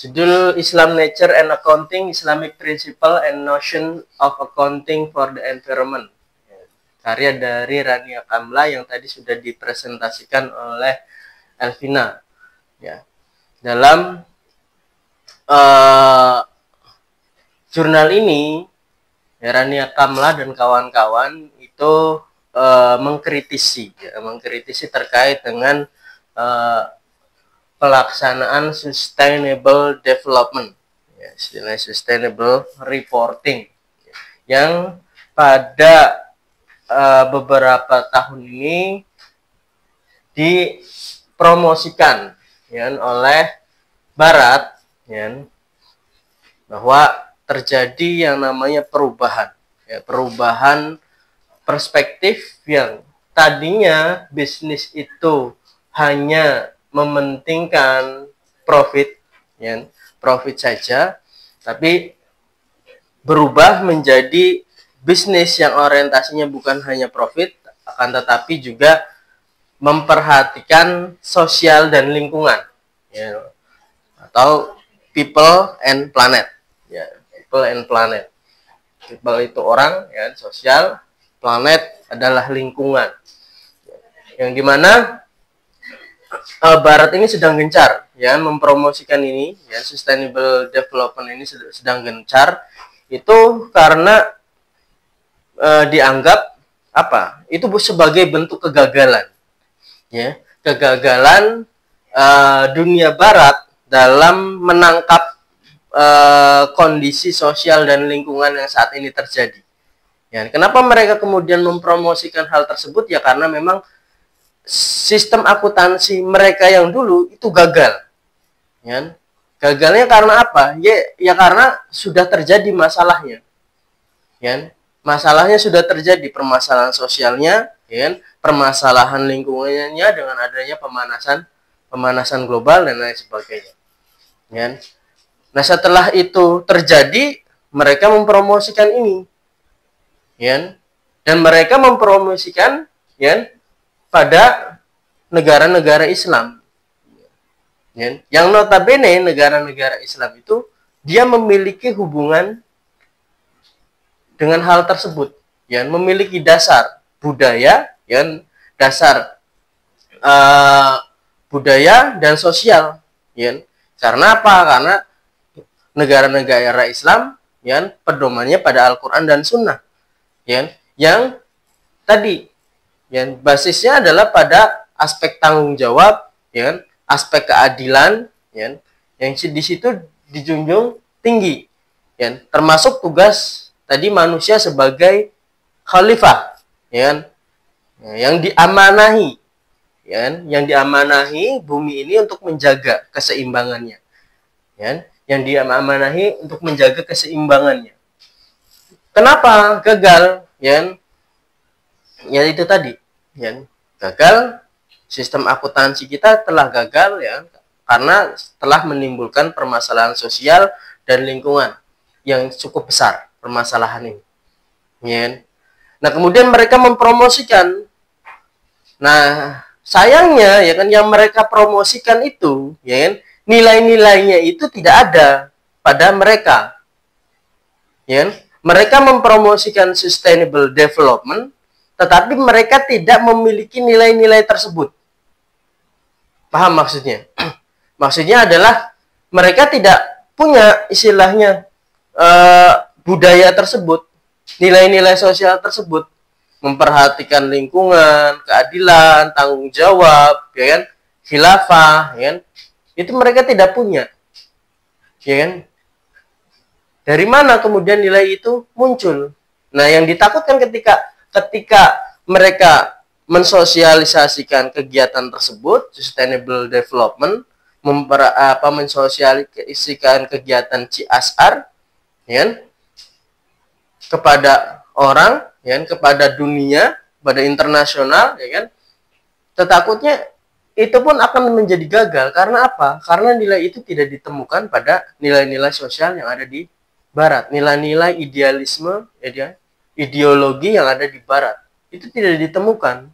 Judul Islam Nature and Accounting, Islamic Principle and Notion of Accounting for the Environment. Karya dari Rania Kamla yang tadi sudah dipresentasikan oleh Elvina. Ya. Dalam jurnal ini, Rania Kamla dan kawan-kawan itu mengkritisi terkait dengan pelaksanaan sustainable development, ya, istilahnya sustainable reporting, yang pada beberapa tahun ini dipromosikan ya, oleh Barat, ya, bahwa terjadi yang namanya perubahan, ya, perubahan perspektif yang tadinya bisnis itu hanya mementingkan profit, ya, profit saja, tapi berubah menjadi bisnis yang orientasinya bukan hanya profit, akan tetapi juga memperhatikan sosial dan lingkungan, ya, atau people and planet, ya, people and planet. People itu orang, ya, sosial, planet adalah lingkungan, yang dimana Barat ini sedang gencar, ya, mempromosikan ini, ya, sustainable development ini sedang gencar, itu karena dianggap apa? Itu sebagai bentuk kegagalan, ya, kegagalan dunia Barat dalam menangkap kondisi sosial dan lingkungan yang saat ini terjadi. Ya, kenapa mereka kemudian mempromosikan hal tersebut? Ya karena memang sistem akuntansi mereka yang dulu itu gagal. Ya, gagalnya karena apa? Ya karena sudah terjadi masalahnya. Ya, masalahnya sudah terjadi, permasalahan sosialnya, ya, permasalahan lingkungannya dengan adanya pemanasan global dan lain sebagainya. Ya. Nah, setelah itu terjadi, mereka mempromosikan ini, ya, dan mereka mempromosikan, ya, pada negara-negara Islam, ya, yang notabene negara-negara Islam itu dia memiliki hubungan dengan hal tersebut, ya, memiliki dasar budaya, ya, dasar budaya dan sosial, ya. Karena apa? Karena negara-negara Islam, ya, pedomannya pada Al-Quran dan Sunnah, ya, yang tadi, ya, basisnya adalah pada aspek tanggung jawab, ya, aspek keadilan, ya, yang di situ dijunjung tinggi, ya, termasuk tugas tadi manusia sebagai khalifah, ya, yang diamanahi, ya, yang diamanahi bumi ini untuk menjaga keseimbangannya, ya, yang diamanahi untuk menjaga keseimbangannya. Kenapa gagal? Ya, ya itu tadi, ya, gagal, sistem akuntansi kita telah gagal, ya, karena telah menimbulkan permasalahan sosial dan lingkungan yang cukup besar. Permasalahan ini, ya. Nah, kemudian mereka mempromosikan. Nah, sayangnya, ya kan, yang mereka promosikan itu, ya kan, nilai-nilainya itu tidak ada pada mereka, ya. Mereka mempromosikan sustainable development, tetapi mereka tidak memiliki nilai-nilai tersebut. Paham maksudnya? Maksudnya adalah mereka tidak punya istilahnya budaya tersebut, nilai-nilai sosial tersebut, memperhatikan lingkungan, keadilan, tanggung jawab, ya kan, khilafah, ya kan, itu mereka tidak punya, ya kan. Dari mana kemudian nilai itu muncul? Nah, yang ditakutkan ketika mereka mensosialisasikan kegiatan tersebut, sustainable development, mensosialisasikan kegiatan CSR, ya, kepada orang, ya, kepada dunia, pada internasional, ya kan, takutnya itu pun akan menjadi gagal. Karena apa? Karena nilai itu tidak ditemukan pada nilai-nilai sosial yang ada di Barat, nilai-nilai idealisme, ya, ideologi yang ada di Barat itu tidak ditemukan,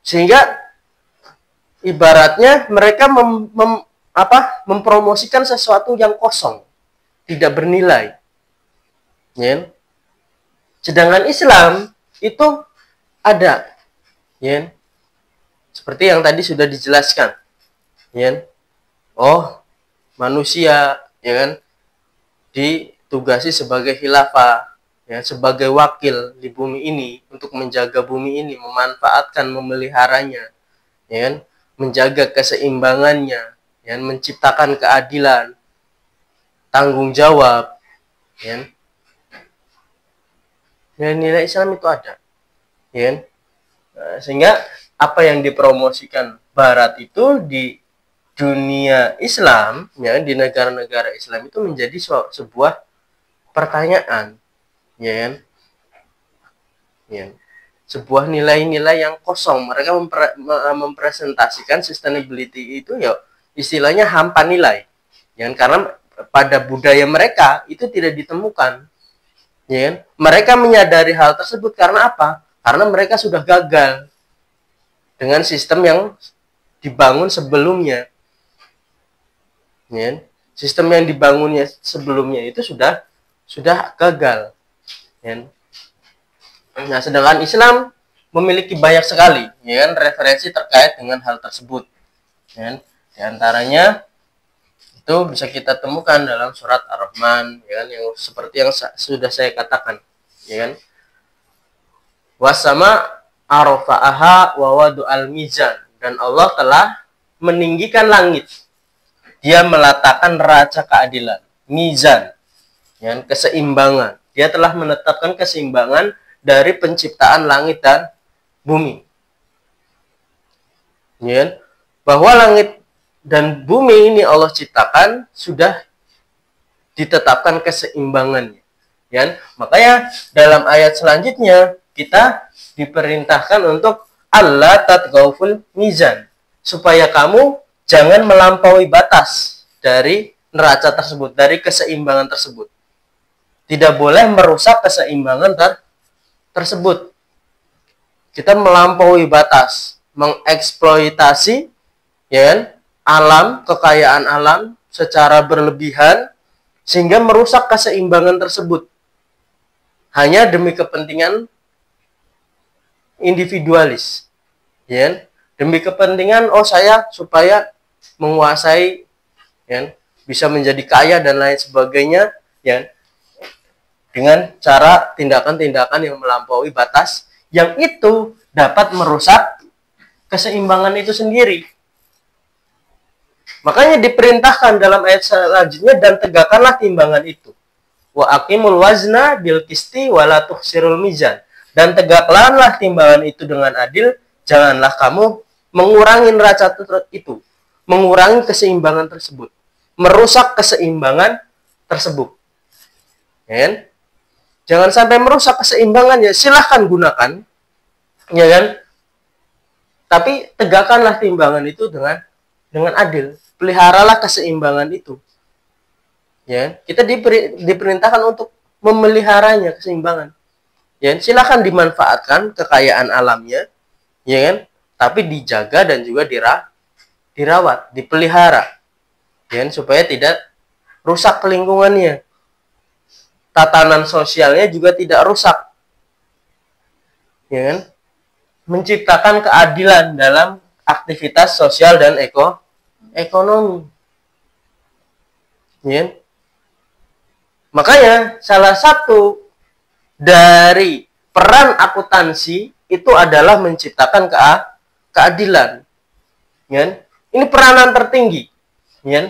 sehingga ibaratnya mereka mempromosikan sesuatu yang kosong, tidak bernilai. Ya. Sedangkan Islam itu ada, ya. Seperti yang tadi sudah dijelaskan, ya. Oh, manusia, ya kan, ditugasi sebagai khilafah, ya, sebagai wakil di bumi ini untuk menjaga bumi ini, memanfaatkan, memeliharanya, ya kan, menjaga keseimbangannya, ya, menciptakan keadilan, tanggung jawab, ya. Nilai Islam itu ada, ya. Sehingga apa yang dipromosikan Barat itu di dunia Islam, ya, di negara-negara Islam itu menjadi sebuah pertanyaan, ya, ya. Sebuah nilai-nilai yang kosong. Mereka mempresentasikan sustainability itu, ya, istilahnya hampa nilai, ya, karena pada budaya mereka itu tidak ditemukan, ya. Mereka menyadari hal tersebut karena apa? Karena mereka sudah gagal dengan sistem yang dibangun sebelumnya, ya. Sistem yang dibangunnya sebelumnya itu sudah gagal, ya. Nah, sedangkan Islam memiliki banyak sekali, ya kan, referensi terkait dengan hal tersebut, ya. Di antaranya itu bisa kita temukan dalam surat Ar-Rahman, ya kan, yang seperti yang sudah saya katakan, ya kan. Wasama arfa'aha wa wadu'al mizan, dan Allah telah meninggikan langit. Dia meletakkan neraca keadilan, mizan, ya, keseimbangan. Dia telah menetapkan keseimbangan dari penciptaan langit dan bumi. Ya, bahwa langit dan bumi ini Allah ciptakan sudah ditetapkan keseimbangannya. Ya, makanya dalam ayat selanjutnya kita diperintahkan untuk Allah tatgauful mizan, supaya kamu jangan melampaui batas dari neraca tersebut, dari keseimbangan tersebut. Tidak boleh merusak keseimbangan tersebut. Kita melampaui batas, mengeksploitasi, ya kan, alam, kekayaan alam secara berlebihan sehingga merusak keseimbangan tersebut hanya demi kepentingan individualis, ya kan? Demi kepentingan saya supaya menguasai, ya kan, bisa menjadi kaya dan lain sebagainya, ya kan? Dengan cara tindakan-tindakan yang melampaui batas, yang itu dapat merusak keseimbangan itu sendiri. Makanya diperintahkan dalam ayat selanjutnya, dan tegakkanlah timbangan itu. Wa aqimul wazna bil qisti wa la tuhsirul mizan. Dan tegakkanlah timbangan itu dengan adil, janganlah kamu mengurangi neraca itu, mengurangi keseimbangan tersebut, merusak keseimbangan tersebut. Ya kan? Jangan sampai merusak keseimbangannya. Silahkan gunakan, ya kan? Tapi tegakkanlah timbangan itu dengan adil. Peliharalah keseimbangan itu. Ya, kita diperintahkan untuk memeliharanya, keseimbangan. Ya, silahkan dimanfaatkan kekayaan alamnya, ya kan? Tapi dijaga dan juga dirawat, dipelihara, ya kan? Supaya tidak rusak lingkungannya. Tatanan sosialnya juga tidak rusak, ya kan? Menciptakan keadilan dalam aktivitas sosial dan ekonomi, ya kan? Makanya salah satu dari peran akuntansi itu adalah menciptakan keadilan, ya kan? Ini peranan tertinggi, ya kan?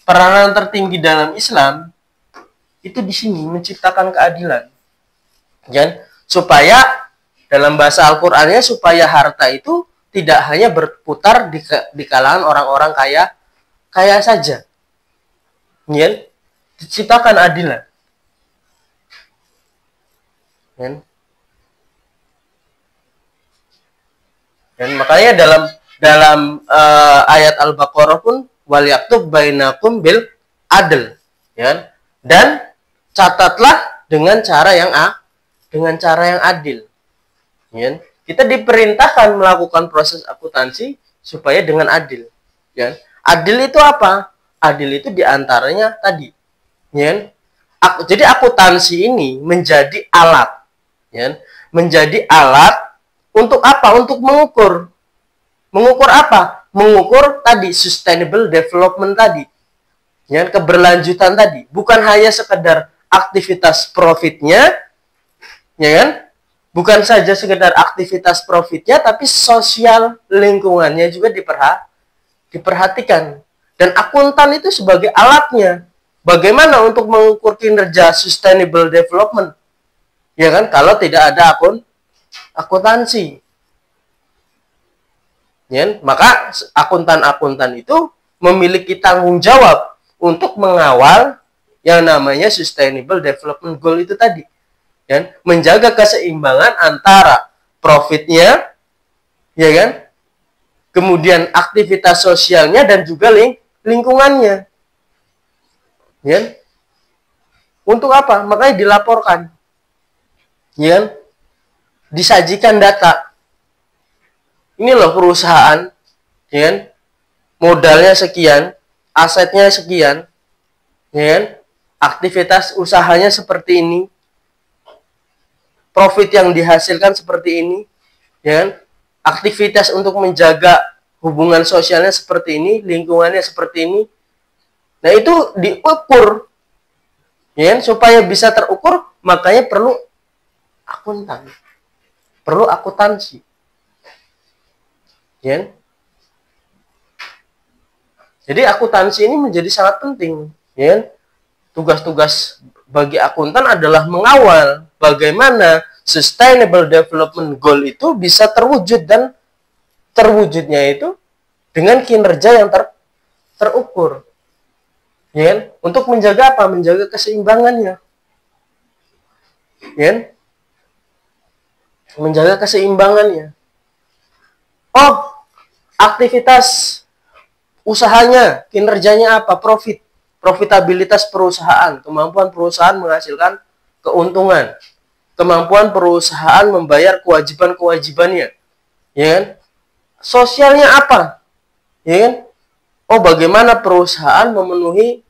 Peranan tertinggi dalam Islam itu di sini, menciptakan keadilan, ya, supaya dalam bahasa Al-Qur'annya, supaya harta itu tidak hanya berputar di kalangan orang-orang kaya saja, ya, diciptakan adilan, ya. Dan makanya dalam ayat Al-Baqarah pun wal yaktub bainakum bil adl, ya, dan catatlah dengan cara yang adil. Ya. Kita diperintahkan melakukan proses akuntansi supaya dengan adil. Ya. Adil itu apa? adil itu diantaranya tadi, ya. Jadi akuntansi ini menjadi alat, ya, menjadi alat untuk apa? Untuk mengukur. Mengukur apa? Mengukur tadi sustainable development tadi, ya, keberlanjutan tadi. Bukan hanya sekedar aktivitas profitnya, ya kan? Bukan saja sekedar aktivitas profitnya, tapi sosial lingkungannya juga diperhatikan. Dan akuntan itu sebagai alatnya. Bagaimana untuk mengukur kinerja sustainable development? Ya kan, kalau tidak ada akuntansi. Ya, maka akuntan-akuntan itu memiliki tanggung jawab untuk mengawal yang namanya sustainable development goal itu tadi. Ya, menjaga keseimbangan antara profitnya, ya kan, kemudian aktivitas sosialnya dan juga lingkungannya, ya. Untuk apa? Makanya dilaporkan, ya, disajikan data. Ini loh perusahaan, ya, modalnya sekian, asetnya sekian, ya, aktivitas usahanya seperti ini, profit yang dihasilkan seperti ini, ya, aktivitas untuk menjaga hubungan sosialnya seperti ini, lingkungannya seperti ini. Nah, itu diukur, ya, supaya bisa terukur, makanya perlu akuntan, perlu akuntansi, ya. Jadi akuntansi ini menjadi sangat penting, ya. Tugas-tugas bagi akuntan adalah mengawal bagaimana sustainable development goal itu bisa terwujud, dan terwujudnya itu dengan kinerja yang terukur, ya, untuk menjaga apa? Menjaga keseimbangannya, ya, menjaga keseimbangannya. Oh, aktivitas usahanya, kinerjanya apa? Profitabilitas perusahaan, kemampuan perusahaan menghasilkan keuntungan, kemampuan perusahaan membayar kewajiban-kewajibannya, ya kan? Sosialnya apa, ya kan? Oh, bagaimana perusahaan memenuhi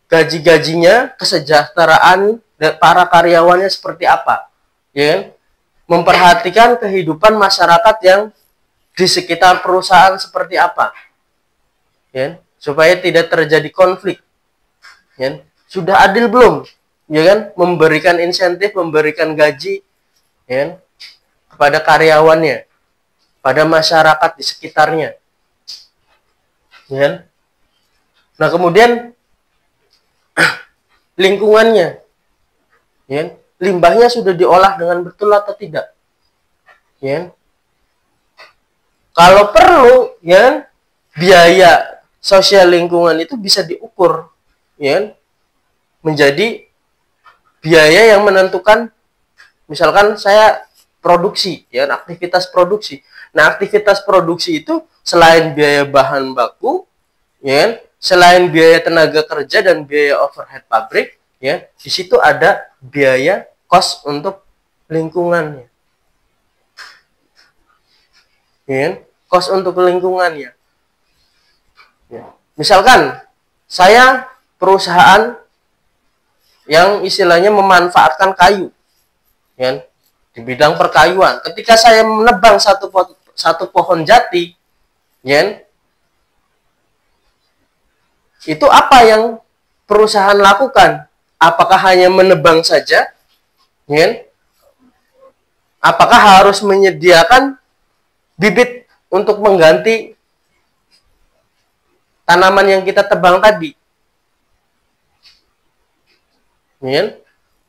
gaji-gajinya, kesejahteraan para karyawannya seperti apa, ya kan? Memperhatikan kehidupan masyarakat yang di sekitar perusahaan seperti apa, ya, supaya tidak terjadi konflik, ya. Sudah adil belum, ya kan, memberikan insentif, memberikan gaji, ya, kepada karyawannya, pada masyarakat di sekitarnya, ya. Nah, kemudian lingkungannya, ya, limbahnya sudah diolah dengan betul atau tidak, ya. Kalau perlu, ya, biaya sosial lingkungan itu bisa diukur, ya, menjadi biaya yang menentukan. Misalkan saya produksi, ya, aktivitas produksi. Nah, aktivitas produksi itu selain biaya bahan baku, ya, selain biaya tenaga kerja dan biaya overhead pabrik, ya, di situ ada biaya cost untuk lingkungannya, ya, cost untuk lingkungannya. Ya. Misalkan saya perusahaan yang istilahnya memanfaatkan kayu, ya, di bidang perkayuan. Ketika saya menebang satu pohon jati, ya, itu apa yang perusahaan lakukan? Apakah hanya menebang saja, ya? Apakah harus menyediakan bibit untuk mengganti tanaman yang kita tebang tadi, ya?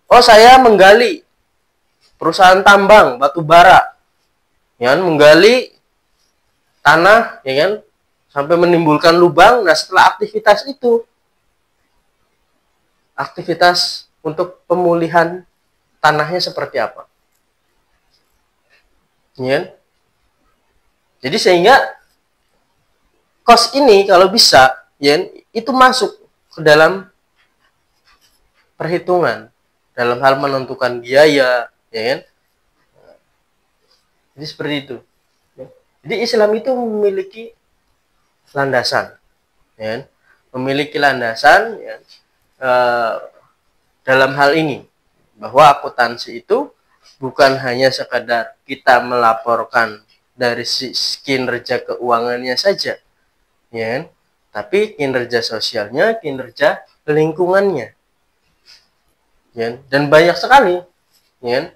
Oh, saya menggali, perusahaan tambang batu bara, ya, menggali tanah, ya kan, sampai menimbulkan lubang. Nah, setelah aktivitas itu, aktivitas untuk pemulihan tanahnya seperti apa, ya. Jadi sehingga cost ini kalau bisa, ya, itu masuk ke dalam perhitungan dalam hal menentukan biaya, ya kan. Jadi seperti itu. Jadi Islam itu memiliki landasan, ya, memiliki landasan, ya, dalam hal ini bahwa akuntansi itu bukan hanya sekadar kita melaporkan dari kinerja keuangannya saja, ya, tapi kinerja sosialnya, kinerja lingkungannya, ya, dan banyak sekali, ya,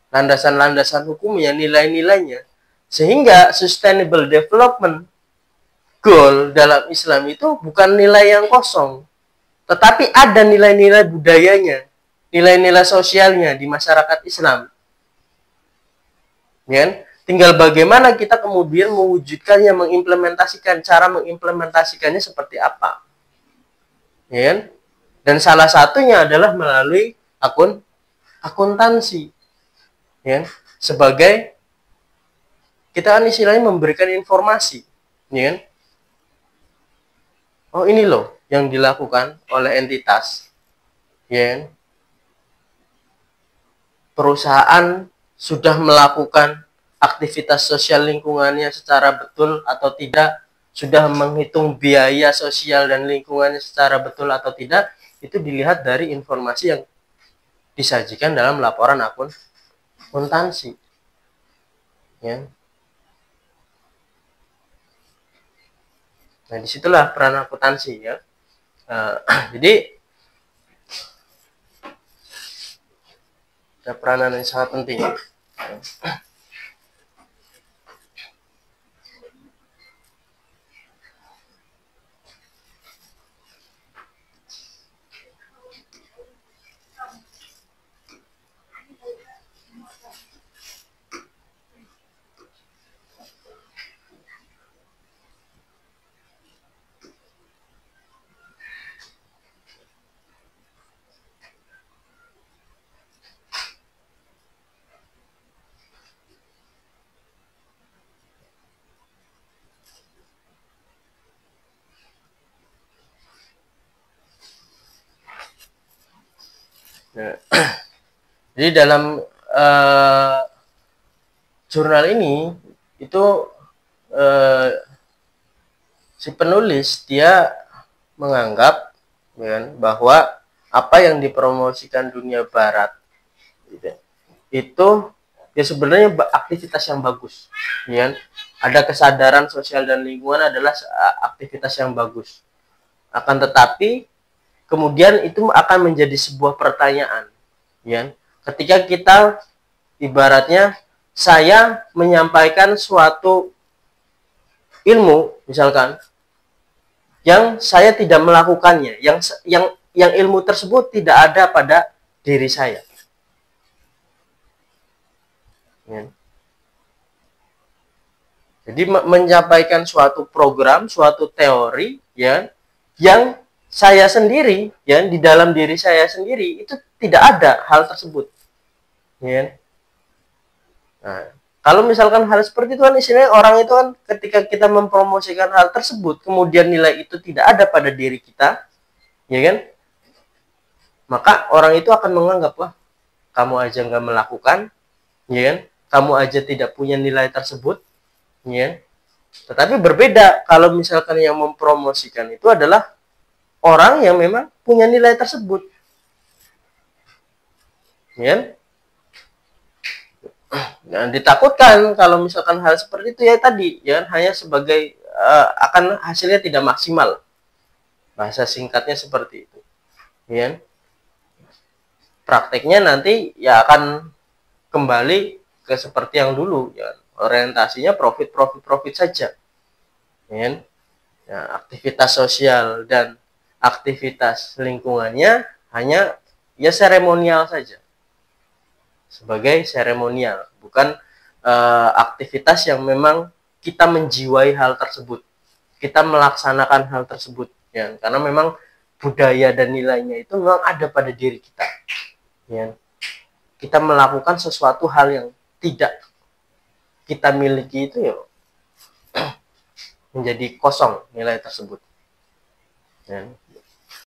landasan-landasan hukumnya, nilai-nilainya, sehingga sustainable development goal dalam Islam itu bukan nilai yang kosong, tetapi ada nilai-nilai budayanya, nilai-nilai sosialnya di masyarakat Islam. Ya, tinggal bagaimana kita kemudian mewujudkannya, mengimplementasikan, cara mengimplementasikannya seperti apa. Ya, dan salah satunya adalah melalui akuntansi. Ya, sebagai kita kan istilahnya memberikan informasi, ya. Oh, ini loh yang dilakukan oleh entitas, ya. Perusahaan sudah melakukan aktivitas sosial lingkungannya secara betul atau tidak, sudah menghitung biaya sosial dan lingkungannya secara betul atau tidak, itu dilihat dari informasi yang disajikan dalam laporan akuntansi. Ya. Nah, disitulah peran akuntansi, ya. Jadi ada peranan yang sangat penting. Nah, jadi dalam jurnal ini itu si penulis dia menganggap, ya, bahwa apa yang dipromosikan dunia barat gitu, itu ya sebenarnya aktivitas yang bagus, ya. Ada kesadaran sosial dan lingkungan adalah aktivitas yang bagus. Akan tetapi kemudian itu akan menjadi sebuah pertanyaan, ya. Ketika kita ibaratnya saya menyampaikan suatu ilmu misalkan yang saya tidak melakukannya, yang ilmu tersebut tidak ada pada diri saya. Ya. Jadi menyampaikan suatu program, suatu teori, ya, yang saya sendiri, ya, di dalam diri saya sendiri itu tidak ada hal tersebut. Ya. Nah, kalau misalkan hal seperti itu kan istilahnya orang itu kan ketika kita mempromosikan hal tersebut, kemudian nilai itu tidak ada pada diri kita, ya kan? Maka orang itu akan menganggap, wah, kamu aja nggak melakukan, ya kan? Kamu aja tidak punya nilai tersebut, ya. Tetapi berbeda kalau misalkan yang mempromosikan itu adalah orang yang memang punya nilai tersebut, ya. Nah, ditakutkan kalau misalkan hal seperti itu ya tadi, ya, hanya sebagai akan hasilnya tidak maksimal. Bahasa singkatnya seperti itu, ya. Prakteknya nanti ya akan kembali ke seperti yang dulu, ya, orientasinya profit saja, ya. Ya, aktivitas sosial dan aktivitas lingkungannya hanya ya seremonial saja, sebagai seremonial, bukan aktivitas yang memang kita menjiwai hal tersebut, kita melaksanakan hal tersebut, ya, karena memang budaya dan nilainya itu memang ada pada diri kita, ya. Kita melakukan sesuatu hal yang tidak kita miliki itu, ya, menjadi kosong nilai tersebut, ya.